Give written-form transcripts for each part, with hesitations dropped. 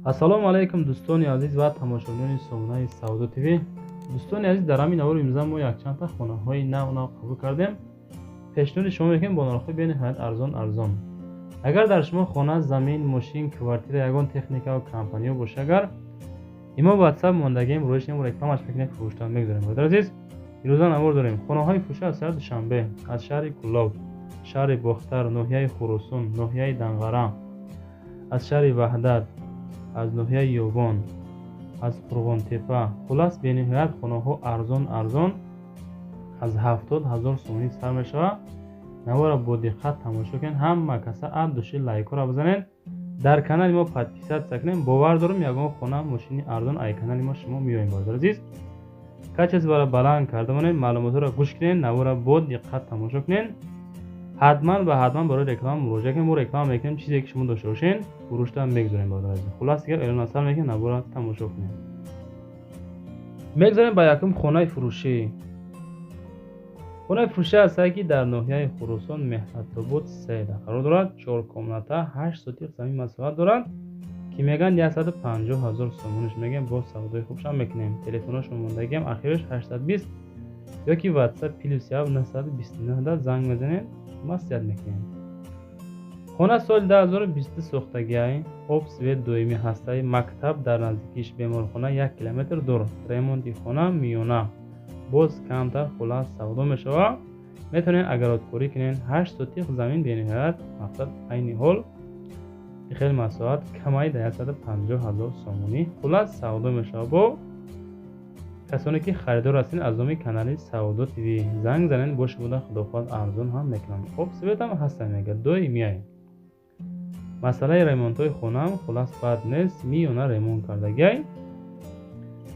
ассалому алайкум дӯстони азиз ва тамошобинони сомонаи Сауду ТВ. дӯстони азиз, дар ҳамин аввали имрӯза мо якчанд та хонаҳои нав қабул кардем. пешниҳоди шумо мекунем бо нархҳои бениҳоят арзон. агар дар шумо хона, замин, мошин, квартира, ягон техника ва компания боша, агар имо WhatsApp мондагием, рӯишем рекламаш мекунем, фурӯштан мегузорем. борадар азиз, имрӯза навор дорем. хонаҳои фурӯши аз шаҳри Душанбе, аз шаҳри Кӯллоб, шаҳри Бохтар, ноҳияи Хурусун, ноҳияи Данғара, аз шаҳри Ваҳдат, аз ноҳияи Ёбон, аз Қурғонтепа, хулас бениҳоят хонаҳо арзон аз 70,000 сомонӣ сар мешавад. навора бо диққат тамошо кунед, ҳама каса ад души лайкора бизанед, дар канали мо подписатсия кунед. бовар дорам ягон хона, мошини арзон ай канали мо шумо меоем. борадар азиз, качес бара баланд карда монед, маълумотро гӯш кунед, навора бо диққат тамошо кунед. ҳатман барои реклама муроҷиат кунед. мо реклама мекунем, чизе ки шумо дошта бошед фурӯшта мегузорем. борадар азиз, хулас дигар эълон асар мекунем, навора тамошо кунед. мегзарем ба якум хонаи фурӯшӣ. хонаи фурӯшӣ ҳастае ки дар ноҳияи Хурусун, Меҳратобод 3 қарор дорад. 4 комната, 8 сотиқ замин масоҳат дорад ки меган 150,000 сомониш. мегем бо савдои хубшам мекунем. телефоношон мондагиам, ахираш 820 ёки WhatsApp +1 929 занг мезанед, маслиҳат мекунем. хона соли 2020 сохтагиай, об свет доимӣ ҳастаи, мактаб дар наздикиш, беморхона 1 километр дур, ремонти хона миёна, боз камтар, хулас савдо мешавад. метавонед агародкорӣ кунед. 8 сотиқ замин бениҳоят, мақсад айни ҳол хеле масоҳат, камаи 150,000 сомонӣ, хулас савдо мешавад. бо касоне ки харидор ҳастин, аз номи канали Сауду ТВ занг занед, бош буда худофаз арзон ҳам мекунам. об светам ҳаста, мега доимиай. масъалаи ремонтҳои хонаам хулас бад нест, миёна ремонт кардагиай,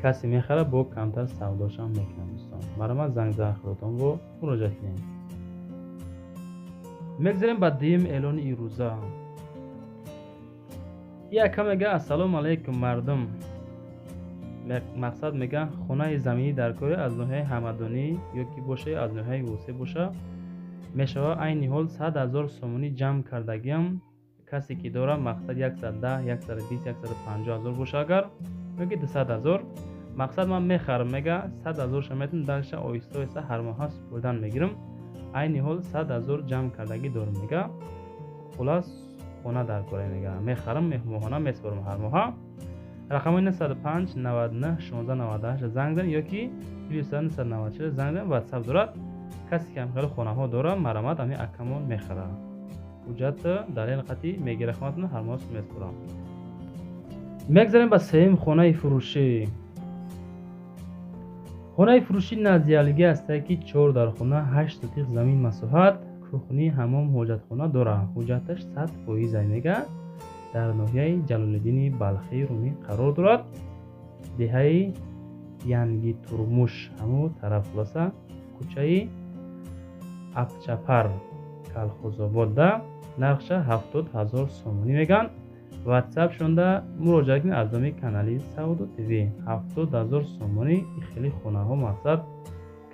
касе мехара бо камтар савдошам мекунам. дӯстон, марамат занг зан худотон бо муроҷиат кунем. мегзарем ба дуюм эълони ирӯза. яка мега ассалому алайкум мардум. мақсад мега хонаи заминӣ дар кори аз ноҳияи ҳамадонӣ ёки боша, аз ноҳияи вусе боша, мешавад айни ҳол 100,000 сомонӣ ҷамъ кардагиам. касе ки дорад мақсад 110, 120, 150,000 боша, агар ёки 200,000. мақсад ман мехарам, мега 100,000 ша метавонам далша оҳиста оҳиста ҳар моҳа супурдан мегирам. айни ҳол 100,000 ҷамъ кардагӣ дорам. мега хулас хона дар кора, мега мехарам, меҳмоҳона месупорам ҳар моҳа. рақамои 95 99 16 98 занг занед ёки +1 994 занг занед. WhatsApp дорад. касе ки ҳамхеле хонаҳо дорад, марамат ами акамон мехарад. ҳуҷҷат далел қатъӣ мегира, хонатон ҳар моҳ месупорам. мегзарем ба сеюм хонаи фурӯшӣ. хонаи фурӯшӣ наздиялигӣ ҳастае ки 4 дар хона, 8 сотиқ замин масоҳат, кухни, ҳамом, ҳоҷатхона дорад. ҳуҷҷаташ 100% мега дар ноҳияи Ҷалолиддини Балхи Румӣ қарор дорад. деҳаи Янги Турмуш, ҳамо тараф, хулоса кӯчаи Абчапар, Калхозободда. нархша 70,000 сомонӣ меган. WhatsApp шонда муроҷиат кунед аз номи канали Сауду ТВ. 70,000 сомонӣ. хеле хонаҳо мақсад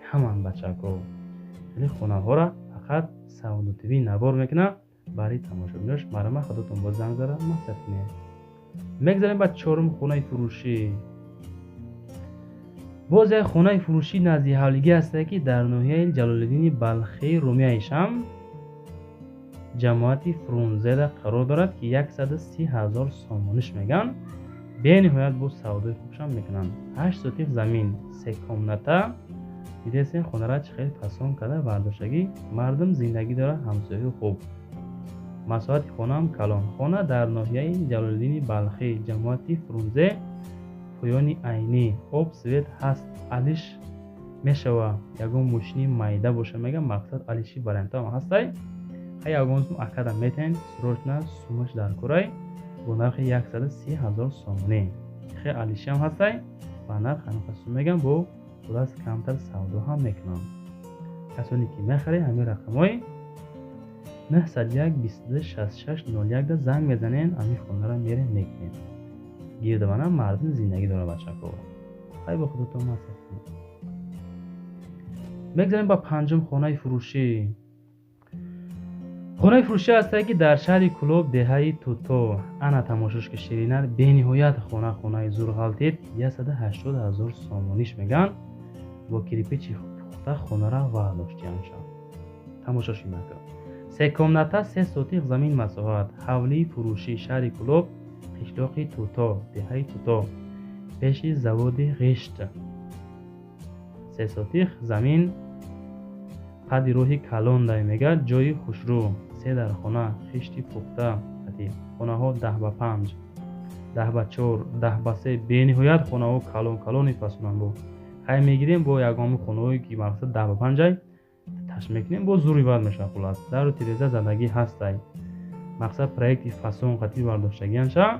каман бачако. хеле хонаҳора фақат Сауду ТВ набор мекунад. барои тамошобинош марама худотон бо занг зада маслиҳат кунед. мегзарем ба чорум хонаи фурӯшӣ. боз як хонаи фурӯшӣ назди ҳавлигӣ ҳастае ки дар ноҳияи Ҷалолиддини Балхи Румияишам, ҷамоати Фрунзеда қарор дорад ки 130,000 сомониш меган. бениҳоят бо савдои хубшам мекунанд. 8 сотиқ замин, 3 комната. видесен хонара чӣ хел фасон карда бардоштагӣ. мардум зиндагӣ дорад, ҳамсояи хуб. масоҳати хонаам калон. хона дар ноҳияи Ҷалолиддини Балхи, ҷамоати Фрунзе, поёни айнӣ. об свет ҳаст, алиш мешавад. ягон мошини майда боша, мега мақсад алиши барентам ҳастай. ягонзум акадам метавонед срочна сумаш дар корай бо нархи 130,000 сомонӣ. хе алишам ҳастай ба нарх ҳамқасум мегам, бо хулас камтар савдо ҳам мекунам. касоне ки мехаред ҳамин рақамои 901 22 66 01 да занг мезанед, ҳамин хонара мерем мекунед. гирдавана мардум зиндагӣ дора бачако. хай бо худотон маслиҳат кунед. мегзарем ба панҷум хонаи фурӯшӣ. خانه فروشی هست که در شهر کلوب دهه توتو انا تماشاش که شیرینر به نهایت خانه زور غلطید 180,000 سومونیش میگن با کریپیچی پخته خانه را ورداشتیان شد. تماشاش میکنم. سه کمناتا 3 سوتیق زمین مساحت حولی فروشی شهر کلوب قشلاق توتو دهه توتو پیش زواد غشت 3 سوتیق زمین قد روحی کلان دای میگه جای خوشرو 3 در خانه خشتی پخته خانه ها 10 به 5 10 به 4 10 به 3 به نهایت خانه ها کلان فسونن بود خیلی میگیریم با یگامی خانه هایی که مقصد 10 به 5 های تش میکنیم با زوری باید میشه خلاص در و تیرزه زندگی هستای مقصد پرویکت فسون قطعی برداشتگیان شا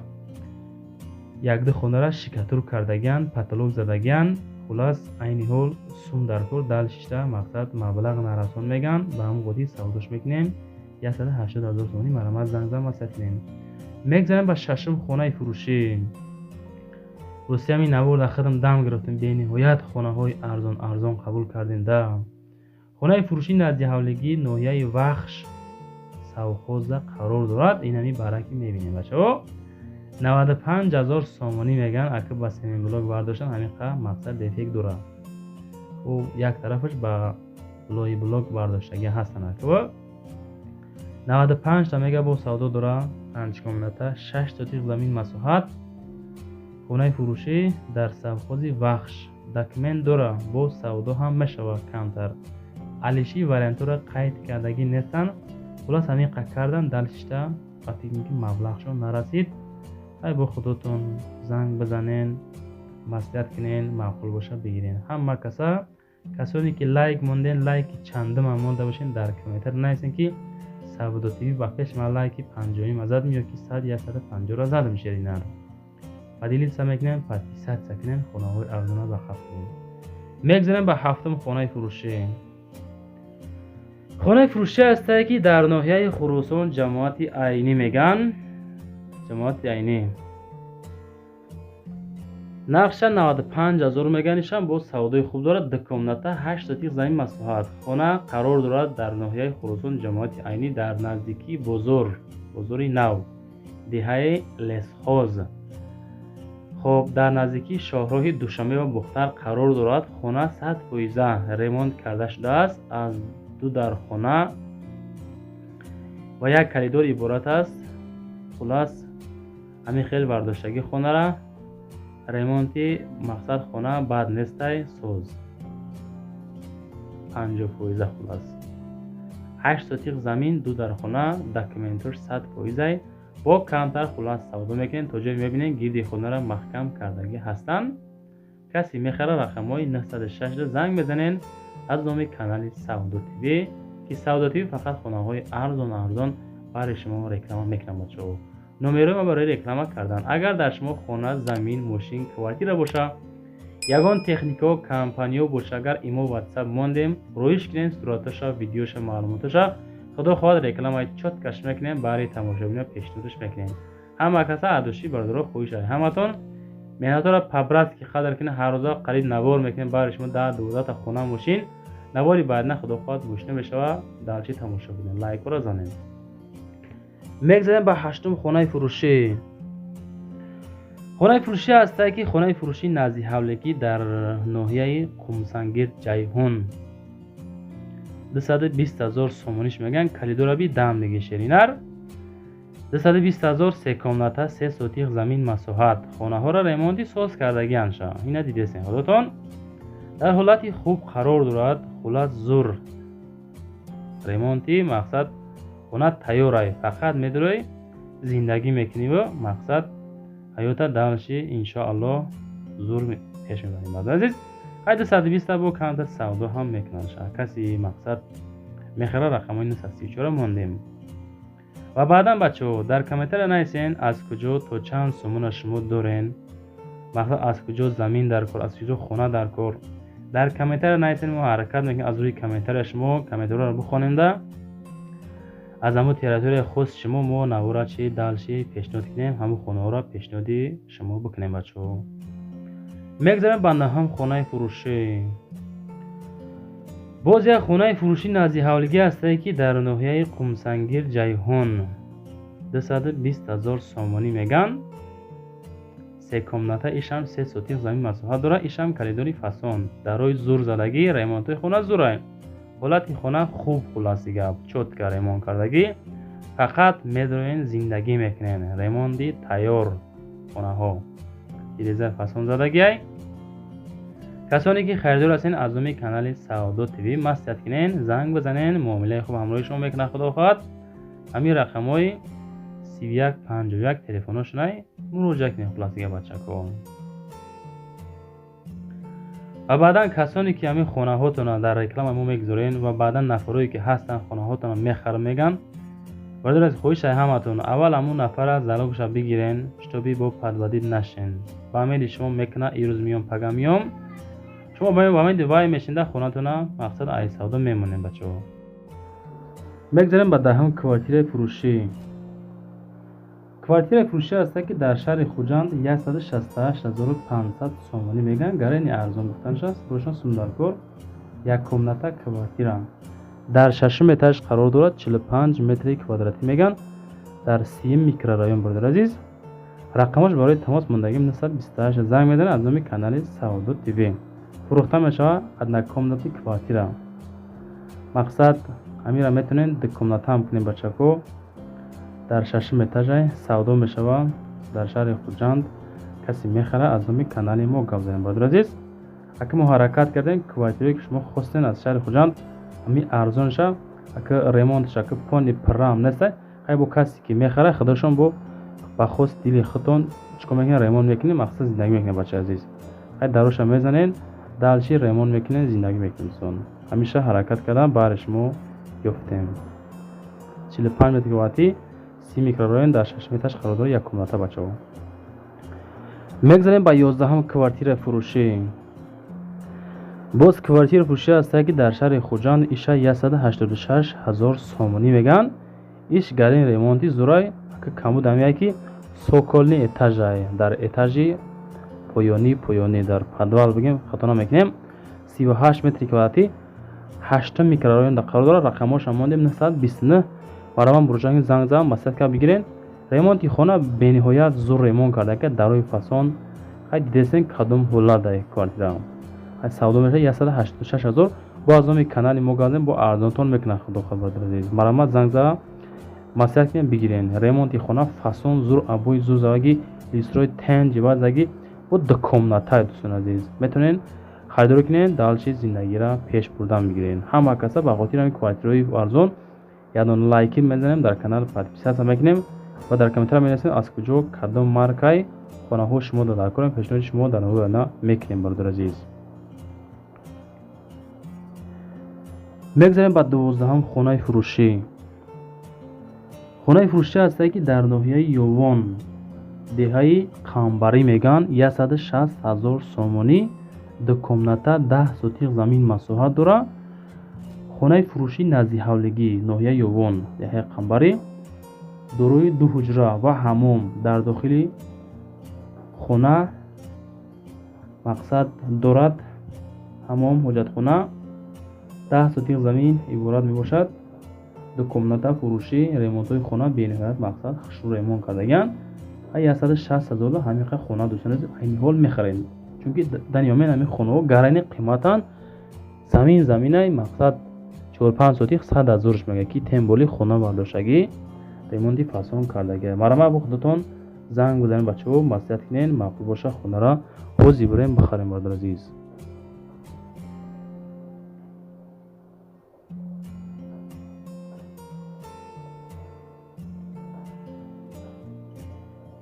یک ده خانه را شکتور کردگیان پتلوک زدگیان خلاص اینی حال سوم در کور دل شیشته مقصد مبلغ نرسان میگن به هم قدی سوداش میکنیم 180,000 سومونی مرمت زنگزن و ستینیم میگذاریم به ششم خانه فروشی روسی همی نورد خدم دم گرفتیم به نهایت خانه های ارزان قبول کردیم ده خانه فروشی نزدی حولگی نویه وخش سوخوزه قرار دارد این همی برکی میبینیم بچه ها 95,000 سومونی میگن اگه با سیمین بلاک برداشتن همین قدر مقصد دفیک داره و یک طرفش با لوی بلاک برداشتگی هستن اگه 95 تا میگه با سودا داره 5 کمناتا 6 تاتیق زمین مساحت خانه فروشی در سوخوزی وخش دکمن داره با سودا هم میشوه کمتر علیشی وارنتو را قید کردگی نیستن خلاص همین قید کردن دلشته وقتی که مبلغشون نرسید ای با خودتون زنگ بزنین مصلحت کنین معقول باشه بگیرین همه کسانی که لایک موندین لایک چندم هم مونده باشین در کامنتر نیستین که سبودو تیوی با پیش من لایکی 50 مزد میاد که 150 را زدم شیرینر پدیلیل سمکنین پتیسات سکنین خانه های ارزانه به خفتین میگذاریم به هفتم خانه فروشی خانه فروشی هسته که در ناحیه خراسان جماعت عینی میگن جماعت عینی نقشه 95,000 میگنشن با سودای خوب دارد دکمناتا 8 تاتیق زمین مساحت خانه قرار دارد در ناحیه خراسان جماعت عینی در نزدیکی بزرگ نو دهه لسخوز خب در نزدیکی شاهراه دوشنبه و بختر قرار دارد خانه 100% ریمونت کرده شده است از 2 در خانه و یک کلیدور عبارت است خلاص همین خیلی برداشتگی خانه را ریمونتی مقصد خانه بعد نیسته سوز 50% خلاص 8 تاتیق زمین 2 در خانه دکمنتش 100% با کمتر خلاص سودا میکنین تا جای میبینین گیردی خانه را محکم کردگی هستن کسی میخره رقم های 906 زنگ بزنین از نام کانال سودا تیوی که سودا تیوی فقط خانه های ارزان برای شما رکلام میکنم بچه ها نمره ما برای رکلام کردن اگر در شما خانه زمین ماشین کوارتیر باشه یگان تکنیکا کمپانیو باشه اگر ایمو واتساپ موندیم رویش کنین صورتشا ویدیوشا معلوماتشا خدا خواهد رکلام های چوت کش میکنیم برای تماشاگران پیشنهادش میکنیم همه کسا عدوشی برادر خویش های همتون مهنت را پبرات که قدر کنه هر روزا قریب نوار میکنیم برای شما در 12 تا خانه ماشین نواری بعد نه خدا خواهد گوشنه میشه دلچی تماشا کنین لایک را زنین میگذاریم به هشتم خانه فروشی خانه فروشی هسته که خانه فروشی نزدی حولکی در ناحیه قمسنگیر جیهون 220,000 سومونیش میگن کلیدورابی دم دیگه شیرینر 220,000 3 کمناتا 3 سوتیق زمین مساحت خانه ها را ریمونتی ساز کردگی انشا اینا دیدین خودتون در حالتی خوب قرار دارد خلاص زور ریمونتی مقصد خونه تیاره فقط میدروی زندگی میکنی و مقصد حیات دلشی انشاءالله زور پیش میبریم بعد عزیز قید 120 با کانتر سودا هم میکنن کسی مقصد میخره رقم های 934 موندیم و بعدا بچه در کامنتر نایسین از کجا تا چند سومون شما دارین مقصد از کجا زمین در کار از کجا خونه در کار در کامنتر نایسین ما حرکت میکنیم از روی کامنتر شما کامنتر رو بخونیم ده از همون تریتوری خود شما ما نورا چی دلشی پیشنهاد کنیم همون خونه ها را پیشنهادی شما بکنیم بچه ها میگذاریم بنده هم خانه فروشی باز یک خانه فروشی نزدیک حولگی است که در ناحیه قمسنگیر جیهون 220,000 سومانی میگن. سه کمناته ایشم 3 سوتیق زمین مساحت داره. ایشم کلیدوری فاسون دارای زور زدگی ریمونت خونه زوره. حالت خونه خوب خلاصی گپ چوت که ریمون کردگی فقط میدروین زندگی میکنین. ریموندی تیار خونه ها دیریزر فاسون زدگی های. کسانی که خریدار هستین از امی کانال سعادت تیوی مستیت کنین زنگ بزنین معامله خوب همراه شما میکنه. خدا خواهد همین رقم های 3151 تلفنشون مراجعه کنین خلاصی گپ بچه ها. و بعدا کسانی که همین خانه هاتون در رکلام ما میگذارین و بعدا نفرایی که هستن خانه هاتون میخرن میگن بردار از خویش همتون اول همون نفر از زلاگش بگیرین شتابی با پدودید نشین. با امید شما میکنه ایروز میام پگا میام شما با امید وای میشینده خونه‌تون مقصد ای سودا میمونین بچه‌ها. میگذاریم به دهم کوارتیر فروشی. کوارتیر فروشی است که در شهر خوجند 168,500 سومانی میگن. گرین ارزان گفتنش است. روشن سوندرکور یک کمناته کوارتیر در ششم اتاج قرار دارد. 45 متر کوادراتی میگن. در 30 میکرورایون برادر عزیز. رقمش برای تماس ماندگی 928 زنگ میزنید از نام کانال سعادت تیوی. فروخته میشه ادنا کمناتی کوارتیر. مقصد امیرا میتونین د کمناته هم کنین بچه‌ها. در ششم اتاج سودا میشوه در شهر خوجند کسی میخره از نام کانال ما گپ زدیم برادر عزیز. اگه ما حرکت کردیم کوارتیری که شما خواستین از شهر خوجند همین ارزان شه اگه ریمونت شه که پوند پرام نیست ای با کسی که میخره خودشون با خواست دیلی خودتون چیکار میکنین ریمونت میکنین مقصد زندگی میکنین بچه عزیز. ای دروش میزنین دالچی ریمونت میکنین زندگی میکنین. همیشه حرکت کردن بارش ما یافتیم. 45 متر کوادراتی 30 میکرورایون در 6 مترش قرار داره یک کمناته بچه‌ها. میگذاریم با 11 کوارتیر فروشی. باز کوارتیر فروشی است که در شهر خوجند ایشا 186,000 سومانی میگن. ایش گرین ریمونتی زورای که کمو دمیه که سوکولنی اتاج در اتاجی پویانی در پدوال بگیم خطا نمیکنیم 38 متر کوادراتی 8 میکرورایون در قرار داره. رقمش هم ماندیم 929 برام بروجنگ زنگ زدم مسئله که بگیرین. ریمونتی خونه بینهایت زور ریمون کرده که دروی فاسون خیلی دیدین کدوم هولار داره کوارتیر. سودا میشه 186,000 با از نام کانال ما گفتم با ارزانتون میکنه. خدا خبر عزیز. مرامت زنگ زدم مسئله که بگیرین. ریمونتی خونه فاسون زور ابوی زور زاگی لیستروی تنج بازگی و دکمناته دوستان عزیز میتونین خریدار کنین دالچی زندگی را پیش بردن بگیرین. همه کسا با خاطر همین کوارتیرای ارزان یادون لایک میزنیم در کانال پادپیسات میکنیم و در کامنت می‌نویسین از کجا کدام مارکای خانه ها شما داده کنیم پیشنهاد شما در نوع میکنیم برادر عزیز. میگذاریم با 12 خانه فروشی. خانه فروشی است که در ناحیه یوان دهه قنبری میگن 160,000 سومانی دو کمناته 10 سوتیق زمین مساحت داره. خانه فروشی نزدیک حولگی ناحیه یوان دهه قنبری دروی 2 حجره و حمام در داخل خانه مقصد دارد. حمام حاجت خانه 10 سوتیق زمین عبارت می باشد. دو کمناته فروشی ریمونت های خانه بینهایت مقصد خشور ریمون کردگان 160,000 همین خانه دوستان این حال میخرین چون که دنیامین همین خانه گرین قیمتان زمینه مقصد 4-5 سوتیق 100,000 میگه که تمبولی خانه برداشتگی ریمونتی فاسون کردگی. مرا با خودتون زنگ بزنین بچه‌ها مصلحت کنین معقول باشه خانه را خوزی بریم بخریم برادر عزیز.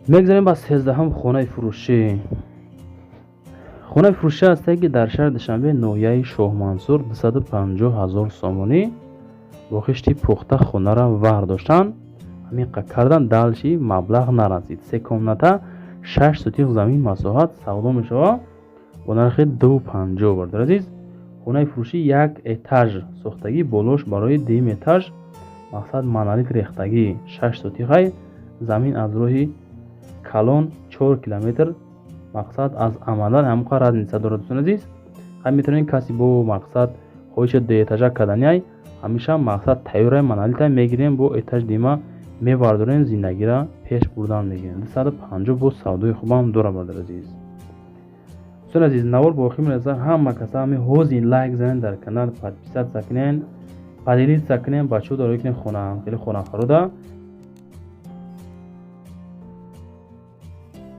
میگذاریم با 13 خانه فروشی. خانه فروشی است که در شهر دوشنبه ناحیه شاه منصور 250,000 سومانی با خشتی پخته خانه را برداشتن. همین کردن دالچی مبلغ نرسید. 3 کمناته 6 سوتیق زمین مساحت سودا میشود با نرخ 250 برادر عزیز. خانه فروشی یک اتاج ساختگی بالوش برای دیم اتاج مقصد منالیک ریختگی 6 سوتیق زمین از راه کلان 4 کیلومتر مقصد از عمدان همقدر از نیست دارد دوستان عزیز. هم میتونین کسی با مقصد хоҳиш ду этажа кардани ҳамеша мақсад тайёра маналита мегирем бо этаж дима мебардорем зиндагиро пеш бурдан мегирем 250 бо савдои хубам дора брадар азиз. Дӯстон азиз навор боқӣ мераса ҳама каса ҳами ҳозин лайк занен дар канал подписатсия кунен поделитсия кунен бачаҳо доро кунен хона хеле хона харуда